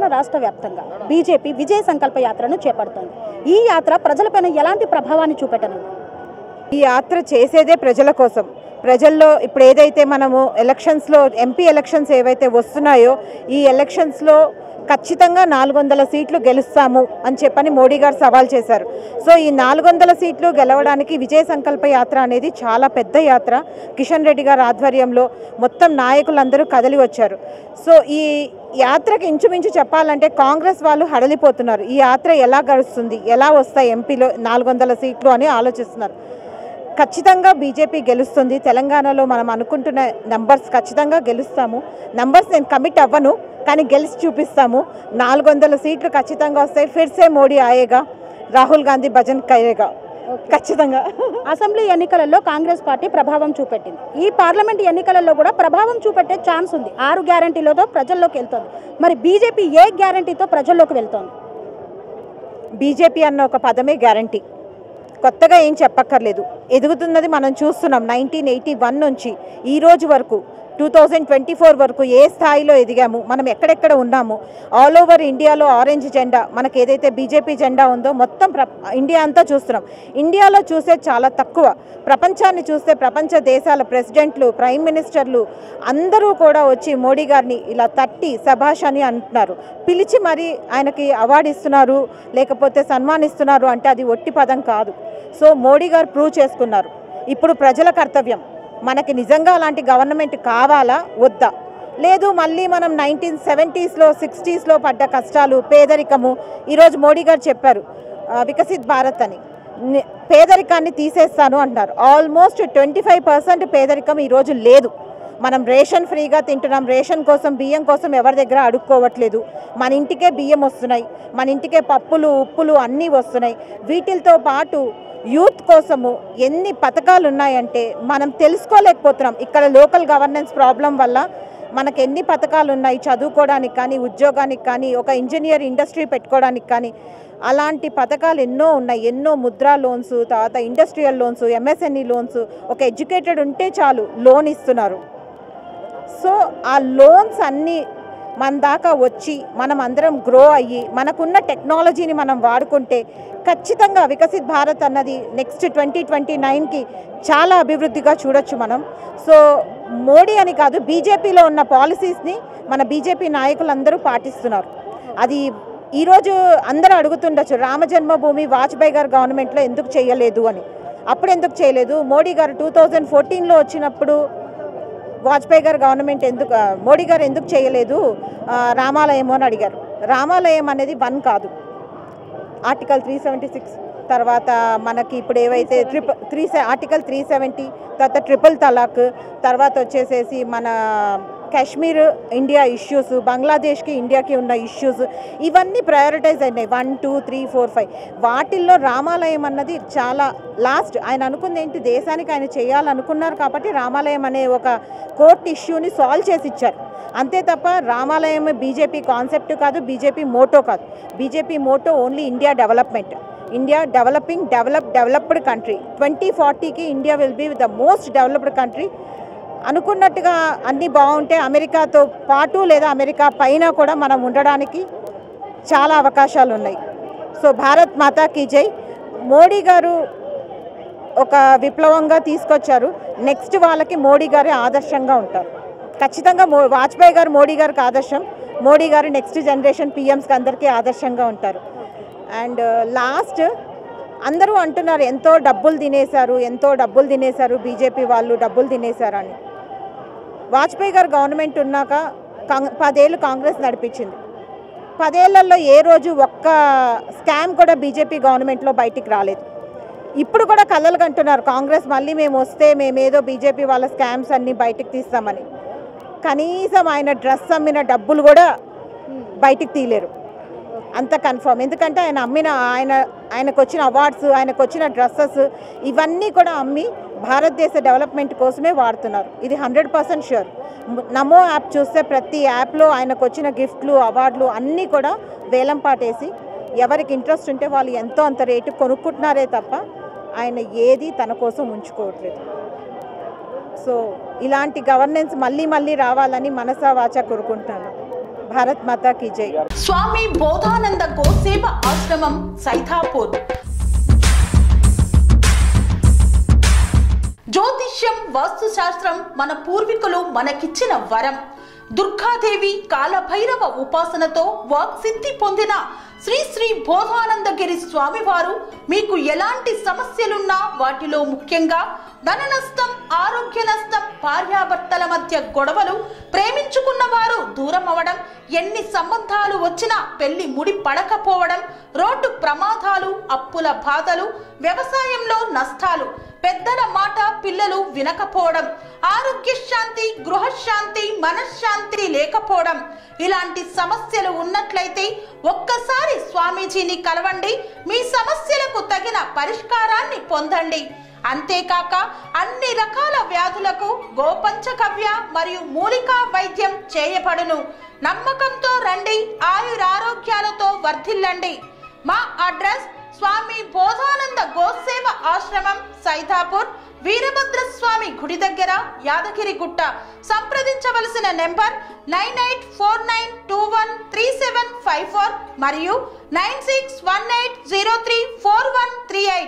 తెలంగాణ రాష్ట్ర వ్యాప్తంగా బీజేపీ విజయ సంకల్ప యాత్రను చేపడుతోంది. ఈ యాత్ర ప్రజలపైన ఎలాంటి ప్రభావాన్ని చూపెట్టనుంది? ఈ యాత్ర చేసేదే ప్రజల కోసం. ప్రజల్లో ఇప్పుడు ఏదైతే మనము ఎలక్షన్స్లో ఎంపీ ఎలక్షన్స్ ఏవైతే వస్తున్నాయో ఈ ఎలక్షన్స్లో ఖచ్చితంగా 400 సీట్లు గెలుస్తాము అని చెప్పని మోడీ గారు సవాల్ చేశారు. సో ఈ 400 సీట్లు గెలవడానికి విజయ సంకల్ప యాత్ర అనేది చాలా పెద్ద యాత్ర. కిషన్ రెడ్డి గారి ఆధ్వర్యంలో మొత్తం నాయకులందరూ కదిలి వచ్చారు. సో ఈ యాత్రకి ఇంచుమించు చెప్పాలంటే కాంగ్రెస్ వాళ్ళు హడలిపోతున్నారు. ఈ యాత్ర ఎలా గడుస్తుంది, ఎలా వస్తాయి ఎంపీలో 400 సీట్లు అని ఆలోచిస్తున్నారు. ఖచ్చితంగా బీజేపీ గెలుస్తుంది. తెలంగాణలో మనం అనుకుంటున్న నంబర్స్ ఖచ్చితంగా గెలుస్తాము. నంబర్స్ నేను కమిట్ అవ్వను, కానీ గెలిచి చూపిస్తాము. 400 సీట్లు ఖచ్చితంగా వస్తాయి. ఫిర్సే మోడీ ఆయేగా, రాహుల్ గాంధీ భజన్ కరేగా. ఖచ్చితంగా అసెంబ్లీ ఎన్నికలలో కాంగ్రెస్ పార్టీ ప్రభావం చూపెట్టింది. ఈ పార్లమెంట్ ఎన్నికలలో కూడా ప్రభావం చూపెట్టే ఛాన్స్ ఉంది. 6 గ్యారంటీలతో ప్రజల్లోకి వెళ్తోంది. మరి బీజేపీ ఏ గ్యారంటీతో ప్రజల్లోకి వెళ్తోంది? బీజేపీ అన్న ఒక పదమే గ్యారంటీ. కొత్తగా ఏం చెప్పక్కర్లేదు. ఎదుగుతున్నది మనం చూస్తున్నాం. 1981 నుంచి ఈ రోజు వరకు 2024 వరకు ఏ స్థాయిలో ఎదిగాము, మనం ఎక్కడెక్కడ ఉన్నాము. ఆల్ ఓవర్ ఇండియాలో ఆరెంజ్ జెండా, మనకు ఏదైతే బీజేపీ జెండా ఉందో మొత్తం ఇండియా అంతా చూస్తున్నాం. ఇండియాలో చూసే చాలా తక్కువ. ప్రపంచాన్ని చూస్తే ప్రపంచ దేశాల ప్రెసిడెంట్లు, ప్రైమ్ మినిస్టర్లు అందరూ కూడా వచ్చి మోడీ గారిని ఇలా తట్టి శభాష్ అని అంటున్నారు. పిలిచి మరి ఆయనకి అవార్డు ఇస్తున్నారు, లేకపోతే సన్మానిస్తున్నారు అంటే అది ఒట్టి పదం కాదు. సో మోడీ గారు ప్రూవ్ చేసుకున్నారు. ఇప్పుడు ప్రజల కర్తవ్యం, మనకి నిజంగా అలాంటి గవర్నమెంట్ కావాలా వద్దా. లేదు మళ్ళీ మనం 1970s 60s పడ్డ కష్టాలు, పేదరికము, ఈరోజు మోడీ గారు చెప్పారు వికసిత్ భారత్ అని. పేదరికాన్ని తీసేస్తాను అంటున్నారు. ఆల్మోస్ట్ 25% పేదరికం ఈరోజు లేదు. మనం రేషన్ ఫ్రీగా తింటున్నాం. రేషన్ కోసం, బియ్యం కోసం ఎవరి దగ్గర అడుక్కోవట్లేదు. మన ఇంటికే బియ్యం వస్తున్నాయి, మన ఇంటికే పప్పులు, ఉప్పులు అన్నీ వస్తున్నాయి. వీటితో పాటు యూత్ కోసము ఎన్ని పథకాలు ఉన్నాయంటే మనం తెలుసుకోలేకపోతున్నాం. ఇక్కడ లోకల్ గవర్నెన్స్ ప్రాబ్లం వల్ల మనకు ఎన్ని పథకాలు ఉన్నాయి చదువుకోవడానికి కానీ, ఉద్యోగానికి కానీ, ఒక ఇంజనీర్ ఇండస్ట్రీ పెట్టుకోవడానికి కానీ. అలాంటి పథకాలు ఎన్నో ఉన్నాయి. ఎన్నో ముద్రా లోన్స్, తర్వాత ఇండస్ట్రియల్ లోన్స్, ఎంఎస్ఎంఈ లోన్స్. ఒక ఎడ్యుకేటెడ్ ఉంటే చాలు లోన్ ఇస్తున్నారు. సో ఆ లోన్స్ అన్నీ మన దాకా వచ్చి మనం అందరం గ్రో అయ్యి మనకున్న టెక్నాలజీని మనం వాడుకుంటే ఖచ్చితంగా వికసిత్ భారత్ అన్నది నెక్స్ట్ 2029కి చాలా అభివృద్ధిగా చూడొచ్చు మనం. సో మోడీ అని కాదు, బీజేపీలో ఉన్న పాలసీస్ని మన బీజేపీ నాయకులందరూ పాటిస్తున్నారు. అది ఈరోజు అందరూ అడుగుతుండొచ్చు, రామజన్మభూమి వాజ్పేయి గారు గవర్నమెంట్లో ఎందుకు చేయలేదు అని. అప్పుడు ఎందుకు చేయలేదు? మోడీ గారు 2014లో వచ్చినప్పుడు వాజ్పేయి గారు గవర్నమెంట్ ఎందుకు, మోడీ గారు ఎందుకు చేయలేదు రామాలయం అని అడిగారు. రామాలయం అనేది 1 కాదు, ఆర్టికల్ 376 తర్వాత మనకి ఇప్పుడు ఏవైతే ఆర్టికల్ 370, తర్వాత ట్రిపుల్ తలాక్, తర్వాత వచ్చేసేసి మన కాశ్మీర్ ఇండియా ఇష్యూస్, బంగ్లాదేశ్కి ఇండియాకి ఉన్న ఇష్యూస్, ఇవన్నీ ప్రయారిటైజ్ అయినాయి. 1, 2, 3, 4, 5 వాటిల్లో రామాలయం అన్నది చాలా లాస్ట్. ఆయన అనుకుంది ఏంటి, దేశానికి ఆయన చేయాలనుకున్నారు కాబట్టి రామాలయం అనే ఒక కోర్టు ఇష్యూని సాల్వ్ చేసి ఇచ్చారు. అంతే తప్ప రామాలయం బీజేపీ కాన్సెప్ట్ కాదు, బీజేపీ మోటో కాదు. BJP motto only India development. India developed country. 2040కి India will be the most developed country. అనుకున్నట్టుగా అన్నీ బాగుంటే అమెరికాతో పాటు లేదా అమెరికా పైన కూడా మనం ఉండడానికి చాలా అవకాశాలు ఉన్నాయి. సో భారత్ మాతాకి జై. మోడీ గారు ఒక విప్లవంగా తీసుకొచ్చారు. నెక్స్ట్ వాళ్ళకి మోడీ గారే ఆదర్శంగా ఉంటారు. ఖచ్చితంగా వాజ్పేయి గారు మోడీ గారికి ఆదర్శం. మోడీ గారు నెక్స్ట్ జనరేషన్ పిఎంస్కి అందరికీ ఆదర్శంగా ఉంటారు. అండ్ లాస్ట్ అందరూ అంటున్నారు ఎంతో డబ్బులు తినేశారు బీజేపీ వాళ్ళు, డబ్బులు తినేశారు అని. వాజ్పేయి గారు గవర్నమెంట్ ఉన్నాక 10 ఏళ్ళు కాంగ్రెస్ నడిపించింది. 10 ఏళ్లలో ఏ రోజు ఒక్క స్కామ్ కూడా బీజేపీ గవర్నమెంట్లో బయటికి రాలేదు. ఇప్పుడు కూడా కళ్ళలు కంటున్నారు కాంగ్రెస్ మళ్ళీ మేము వస్తే మేమేదో బీజేపీ వాళ్ళ స్కామ్స్ అన్నీ బయటికి తీస్తామని. కనీసం ఆయన డ్రెస్ అమ్మిన డబ్బులు కూడా బయటికి తీయలేరు, అంత కన్ఫర్మ్. ఎందుకంటే ఆయన అమ్మిన ఆయనకు వచ్చిన అవార్డ్స్, ఆయనకు వచ్చిన డ్రెస్సెస్ ఇవన్నీ కూడా అమ్మి భారతదేశ డెవలప్మెంట్ కోసమే వాడుతున్నారు. ఇది 100% ష్యూర్. నమో యాప్ చూస్తే ప్రతి యాప్లో ఆయనకు వచ్చిన గిఫ్ట్లు, అవార్డులు అన్నీ కూడా వేలం పాటేసి ఎవరికి ఇంట్రెస్ట్ ఉంటే వాళ్ళు ఎంతో అంత రేటు కొనుక్కుంటున్నారే తప్ప ఆయన ఏది తన కోసం ఉంచుకోవట్లేదు. సో ఇలాంటి గవర్నెన్స్ మళ్ళీ రావాలని మనసా వాచా కోరుకుంటున్నాను. భారత్ మాతా కీ జై. స్వామి బోధానంద గోసేవ ఆశ్రమం సైథాపూర్. జ్యోతిష్యం, వాస్తుశాస్త్రం మన పూర్వీకులు మనకిచ్చిన వరం. దుర్గాదేవి, కాలభైరవ ఉపాసనతో వాక్సిద్ధి పొందిన శ్రీ శ్రీ బోధానందగిరి స్వామివారు మీకు ఎలాంటి సమస్యలున్నా, వాటిలో ముఖ్యంగా ధన నష్టం, ఆరోగ్య నష్టం, భార్యాభర్తల మధ్య గొడవలు, ప్రేమించుకున్న వారు దూరం అవడం, ఎన్ని సంబంధాలు వచ్చినా పెళ్లి ముడి పడకపోవడం, రోడ్డు ప్రమాదాలు, అప్పుల బాధలు, వ్యవసాయంలో నష్టాలు, పెద్దల మాట పిల్లలు వినకపోవడం, ఆరోగ్య శాంతి, గృహశాంతి, మనశ్శాంతి లేకపోవడం, ఇలాంటి సమస్యలు ఉన్నట్లయితే ఒక్కసారి స్వామీజీని కలవండి. మీ సమస్యలకు తగిన పరిష్కారాన్ని పొందండి. అంతేకాక అన్ని రకాల వ్యాధులకు గోపంచగవ్య మరియు మూలికా వైద్యం చేయబడును. నమ్మకంతో రండి, ఆయురారోగ్యాలతో వర్ధిల్లండి. మా అడ్రస్ స్వామి బోధానంద గోసేవ ఆశ్రమం, సైథాపూర్, వీరభద్రస్వామి గుడి దగ్గర, యాదగిరిగుట్ట. సంప్రదించవలసిన నెంబర్ 9849213754 మరియు 9618034138.